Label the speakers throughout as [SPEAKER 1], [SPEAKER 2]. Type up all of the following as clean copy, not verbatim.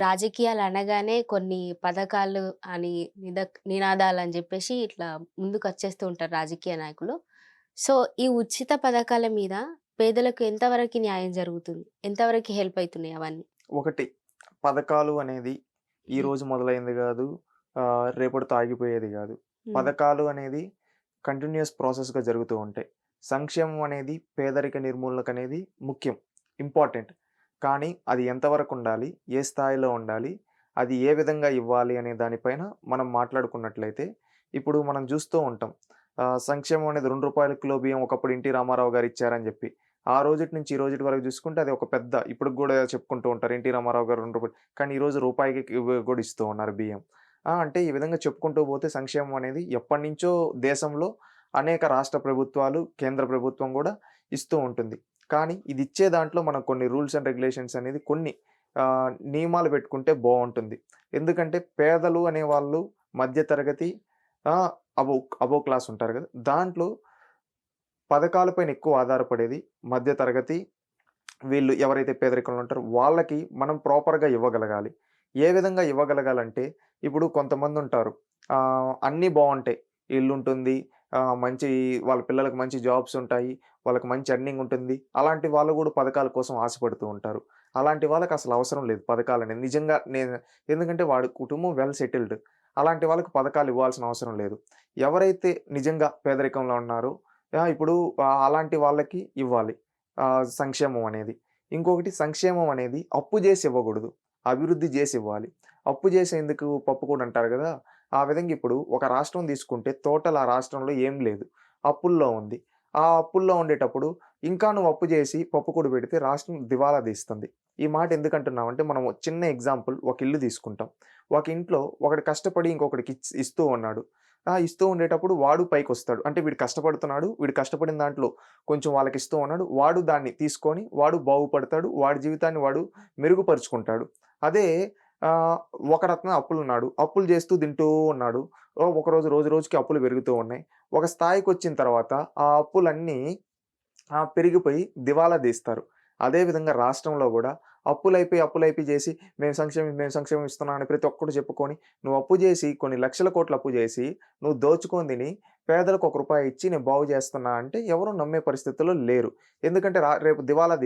[SPEAKER 1] రాజకీయాలు అనగానే కొన్ని పథకాలు అని నినాదాలని జెప్పేసి ఇట్లా ముందుకొచ్చేస్తూ ఉంటారు రాజకీయ నాయకులు. సో, ఈ ఉచిత పథకాల మీద పేదలకు ఎంతవరకి న్యాయం జరుగుతుంది? ఎంతవరకి హెల్ప్ అయితున్నాయి అవన్నీ?
[SPEAKER 2] ఒకటి పథకాలు అనేది
[SPEAKER 1] హ్మ్.
[SPEAKER 2] ఈరోజు మొదలైంది గాదు. రేపటితో ఆగిపోయేది గాదు.
[SPEAKER 1] హ్మ్.
[SPEAKER 2] పథకాలు అనేది కంటిన్యూయస్ ప్రాసెస్‌గా జరుగుతూ ఉంటాయి. సంక్షేమం అనేది పేదరిక నిర్మూలనకనేది ముఖ్యం. ఇంపార్టెంట్. కానీ అది ఎంతవరకు ఉండాలి? ఏ స్థాయిలో ఉండాలి? అది ఏ విధంగా ఇవ్వాలి అనే దానిపైన మనం మాట్లాడుకున్నట్లయితే, ఇప్పుడు మనం జూస్తూ ఉంటాం. సంక్షేమం అనేది రూ. 2 కిలో బియ్యం ఒకప్పుడు ఎన్టీ రామారావు గారు ఇచ్చారని జెప్పి. ఆ రోజుటి నుంచి ఈ రోజుటి వరకు చూసుకుంటే అది ఒక పెద్ద ఇప్పటికి గూడా చెప్పుకుంటూ ఉంటారు. ఎన్టీ రామారావు గారు రూ. 2 కానీ ఈరోజు రూపాయికి గూడా ఇస్తూ ఉన్నారు బియ్యం. అంటే ఈ విధంగా చెప్పుకుంటూ పోతే సంక్షేమం అనేది ఎప్పటినుంచో దేశంలో అనేక రాష్ట్ర ప్రభుత్వాలు, కేంద్ర ప్రభుత్వం గూడా ఇస్తూ ఉంటుంది. కానీ ఇది ఇచ్చే దాంట్లో మనం కొన్ని రూల్స్ అండ్ రెగ్యులేషన్స్ అనేది కొన్ని నియమాలు పెట్టుకుంటే బావుంటుంది. ఎందుకంటే పేదలు అనేవాళ్ళు మధ్య తరగతి ఆహ్, అబోవ్ క్లాస్ ఉంటారు గదా! దాంట్లో పథకాల పైన ఎక్కువ ఆధారపడేది మధ్య తరగతి వీళ్ళు ఎవరైతే పేదరికంలో ఉంటారో వాళ్ళకి మనం ప్రాపర్‌గా ఇవ్వగలగాలి. ఏ విధంగా ఇవ్వగలగాలంటే, ఇప్పుడు కొంతమందుంటారు. అన్నీ బావుంటాయి. ఇల్లుంటుంది. మంచి వాళ్ళ పిల్లలకి మంచి జాబ్స్ ఉంటాయి. వాళ్ళకి మంచి ఎర్నింగ్ ఉంటుంది. అలాంటి వాళ్ళు గూడా పథకాల కోసం ఆశపడుతూ ఉంటారు. అలాంటి వాళ్ళకి అసలు అవసరం లేదు పథకాలనేది. నిజంగా ఎందుకంటే వాడి కుటుంబం వెల్ సెటిల్డ్. అలాంటి వాళ్ళకి పథకాలు ఇవ్వాల్సిన అవసరం లేదు. ఎవరైతే నిజంగా పేదరికంలో ఉన్నారో ఇప్పుడు అలాంటి వాళ్ళకి ఇవ్వాలి. సంక్షేమం అనేది. ఇంకొకటి సంక్షేమం అనేది అప్పు జేసి ఇవ్వగూడదు. అభివృద్ధి జేసి ఇవ్వాలి. అప్పు జేసేందుకు పప్పు కూడా అంటారు గదా! ఆ విధంగా ఇప్పుడు ఒక రాష్ట్రం తీసుకుంటే టోటల్ ఆ రాష్ట్రంలో ఏం లేదు. అప్పుల్లో ఉంది. ఆ అప్పుల్లో ఉండేటప్పుడు ఇంకా నువ్వు అప్పు జేసి పప్పు కూడ పెడితే రాష్ట్రం దివాలా తీస్తుంది. ఈ మాట ఎందుకంటున్నామంటే మనం చిన్న ఎగ్జాంపుల్ ఒక ఇల్లు తీసుకుంటాం. ఒక ఇంట్లో ఒకడు కష్టపడి ఇంకొకడికి ఇస్తూ ఉన్నాడు. ఇస్తూ ఉండేటప్పుడు వాడు పైకొస్తాడు. అంటే వీడు కష్టపడుతున్నాడు. వీడు కష్టపడిన దాంట్లో కొంచెం వాళ్ళకిస్తూ ఉన్నాడు. వాడు దాన్ని తీసుకొని వాడు బాగుపడతాడు. వాడి జీవితాన్ని వాడు మెరుగుపరుచుకుంటాడు. అదే ఆహ్, ఒకడతను అప్పులున్నాడు. అప్పులు చేస్తూ తింటూ ఉన్నాడు. ఒకరోజు రోజు రోజుకి అప్పులు పెరుగుతూ ఉన్నాయి. ఒక స్థాయికొచ్చిన తర్వాత ఆ అప్పులన్నీ పెరిగిపోయి దివాలా తీస్తారు. అదే విధంగా రాష్ట్రంలో గూడా అప్పులైపోయి జేసి మేము సంక్షేమం ఇస్తున్నాం అని ప్రతి ఒక్కడు చెప్పుకొని, నువ్వు అప్పు జేసి కొన్ని లక్షల కోట్లు అప్పు జేసి, నువ్వు దోచుకొని తిని పేదలకు ఒక రూపాయి ఇచ్చి నేను బాగు చేస్తున్నా అంటే ఎవరు నమ్మే పరిస్థితుల్లో లేరు. ఎందుకంటే రేపు దివాలా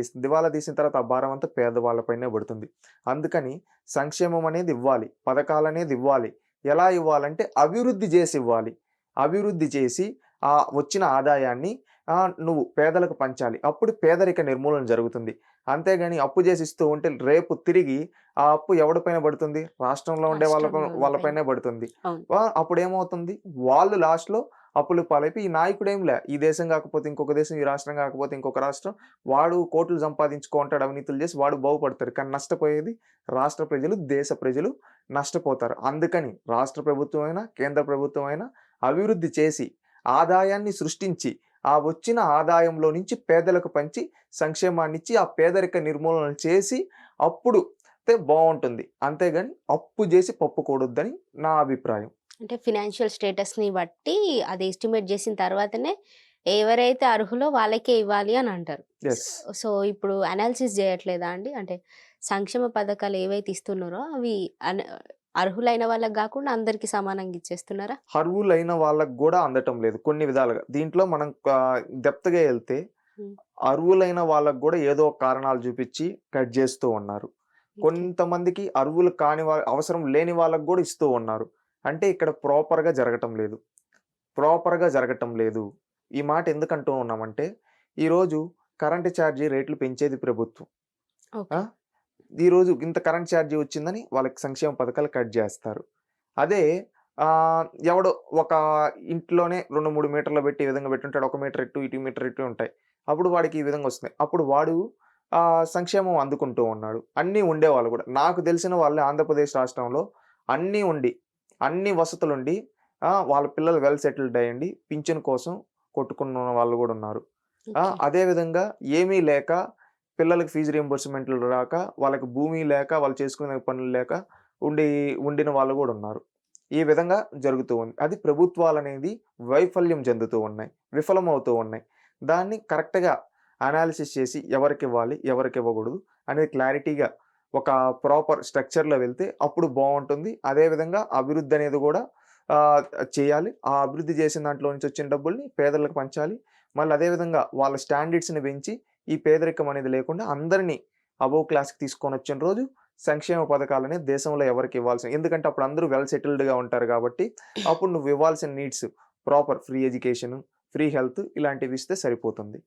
[SPEAKER 2] తీసిన తర్వాత ఆ భారం అంతా పేదవాళ్ళ పైనే పడుతుంది. అందుకని సంక్షేమం అనేది ఇవ్వాలి. పథకాలనేది ఇవ్వాలి. ఎలా ఇవ్వాలంటే అభివృద్ధి జేసి ఇవ్వాలి. అభివృద్ధి చేసి వచ్చిన ఆదాయాన్ని నువ్వు పేదలకు పంచాలి. అప్పుడు పేదరిక నిర్మూలన జరుగుతుంది. అంతేగాని అప్పు జేసి ఇస్తూ ఉంటే రేపు తిరిగి ఆ అప్పు ఎవడి పైన పడుతుంది? రాష్ట్రంలో ఉండే
[SPEAKER 1] రాష్ట్రంలో ఉన్న
[SPEAKER 2] వాళ్ళ
[SPEAKER 1] పైన.
[SPEAKER 2] పైనే పడుతుంది.
[SPEAKER 1] అవును.
[SPEAKER 2] అప్పుడేమవుతుంది? వాళ్ళు లాస్ట్‌లో అప్పుల పాలైపోయి ఈ నాయకుడేంలే ఈ దేశం కాకపోతే ఇంకొక దేశం, ఈ రాష్ట్రం కాకపోతే ఇంకొక రాష్ట్రం వాడు కోట్లు సంపాదించుకుంటాడు అవినీతులు చేసి వాడు బాగుపడతాడు. కానీ నష్టపోయేది రాష్ట్ర ప్రజలు, దేశ ప్రజలు నష్టపోతారు. అందుకని రాష్ట్ర ప్రభుత్వమైనా, కేంద్ర ప్రభుత్వమైనా అభివృద్ధి చేసి, ఆదాయాన్ని సృష్టించి ఆ వచ్చిన ఆదాయంలో నుంచి పేదలకు పంచి, సంక్షేమాన్నిచ్చి, ఆ పేదరిక నిర్మూలన చేసి, అప్పుడు బావుంటుంది. అంతేగాని అప్పు జేసి పప్పు కూడొద్దని నా అభిప్రాయం.
[SPEAKER 1] అంటే ఫినాన్షియల్ స్టేటస్‌ని బట్టి అది ఎస్టిమేట్ జేసిన తర్వాతనే ఎవరైతే అర్హులో వాళ్ళకే ఇవ్వాలి అని అంటారు. So
[SPEAKER 2] yes.
[SPEAKER 1] సో ఇప్పుడు అనాలిసిస్ జేయట్లేదా అండి? అంటే సంక్షేమ పథకాలు ఏవైతే ఇస్తున్నారో అవి అర్హులైన వాళ్ళకి గాకుండా అందరికి సమానంగా ఇచ్చేస్తున్నారా?
[SPEAKER 2] అర్హులైన వాళ్ళకి గూడా అందటం లేదు కొన్ని విధాలుగా. దీంట్లో మనం డెప్త్‌గా ఎళ్తే
[SPEAKER 1] హ్మ్.
[SPEAKER 2] అర్హులైన వాళ్ళకి గూడా ఏదో ఒక కారణాలు జూపిచ్చి కట్ జేస్తూ ఉన్నారు.
[SPEAKER 1] ఓకే.
[SPEAKER 2] కొంతమందికి అర్హులు కాని అవసరం లేని వాళ్ళకి గూడా ఇస్తూ ఉన్నారు. అంటే ఇక్కడ ప్రాపర్‌గా జరగటం లేదు. ఈ మాట ఎందుకంటూ ఉన్నామంటే, ఈరోజు కరెంట్ ఛార్జీ రేట్లు పెంచేది ప్రభుత్వం. ఆ!
[SPEAKER 1] ఓకే.
[SPEAKER 2] ఈరోజు ఇంత కరెంట్ ఛార్జీ వచ్చిందని వాళ్ళకి సంక్షేమ పథకాలు కట్ జేస్తారు. అదే ఎవడో ఒక ఇంట్లోనే 2, 3 మీటర్లు పెట్టి ఈ విధంగా పెట్టుంటాడు. 1 మీటర్ ఇటు, ఇటు మీటర్ ఇటు ఉంటాయి. అప్పుడు వాడికి ఈ విధంగా వస్తున్నాయి. అప్పుడు వాడు సంక్షేమం అందుకుంటూ ఉన్నాడు. అన్నీ ఉండేవాళ్ళు గూడా. నాకు తెలిసిన వాళ్ళే ఆంధ్రప్రదేశ్ రాష్ట్రంలో అన్నీ ఉండి, అన్ని వసతులుండి వాళ్ళ పిల్లలు వెల్ సెటిల్డ్ అయ్యండి పింఛన్ కోసం కొట్టుకున్న వాళ్ళు గూడా ఉన్నారు.
[SPEAKER 1] ఓకే.
[SPEAKER 2] అదే విధంగా ఏమీ లేక పిల్లలకి ఫీజు రీయింబర్స్‌మెంట్‌లు రాక, వాళ్ళకి భూమి లేక, వాళ్ళు చేసుకునే పనులు లేక ఉండి ఉండిన వాళ్ళు గూడా ఉన్నారు. ఈ విధంగా జరుగుతూ ఉంది. అది ప్రభుత్వాలనేది వైఫల్యం చెందుతూ ఉన్నాయి. విఫలమవుతూ ఉన్నాయి. దాన్ని కరెక్ట్‌గా అనాలిసిస్ చేసి ఎవరికివ్వాలి, ఎవరికివ్వకూడదు అనేది క్లారిటీగా ఒక ప్రాపర్ స్ట్రక్చర్‌లో వెళ్తే అప్పుడు బావుంటుంది. అదేవిధంగా అభివృద్ధి అనేది గూడా ఆహ్, చేయాలి. ఆ అభివృద్ధి చేసిన దాంట్లో నుంచి వచ్చిన డబ్బుల్ని పేదలకు పంచాలి. మళ్ళీ అదే విధంగా వాళ్ళ స్టాండర్డ్స్‌ని పెంచి ఈ పేదరికం అనేది లేకుండా అందరిని అబోవ్ క్లాస్‌కి తీసుకొనొచ్చిన రోజు సంక్షేమ పథకాలనేది దేశంలో ఎవరికి ఇవ్వాల్సిన ఎందుకంటే అప్పుడు అందరూ వెల్ సెటిల్డ్‌గా ఉంటారు కాబట్టి, అప్పుడు నువ్వు ఇవ్వాల్సిన needs proper free education, free health ఇలాంటివి ఇస్తే సరిపోతుంది.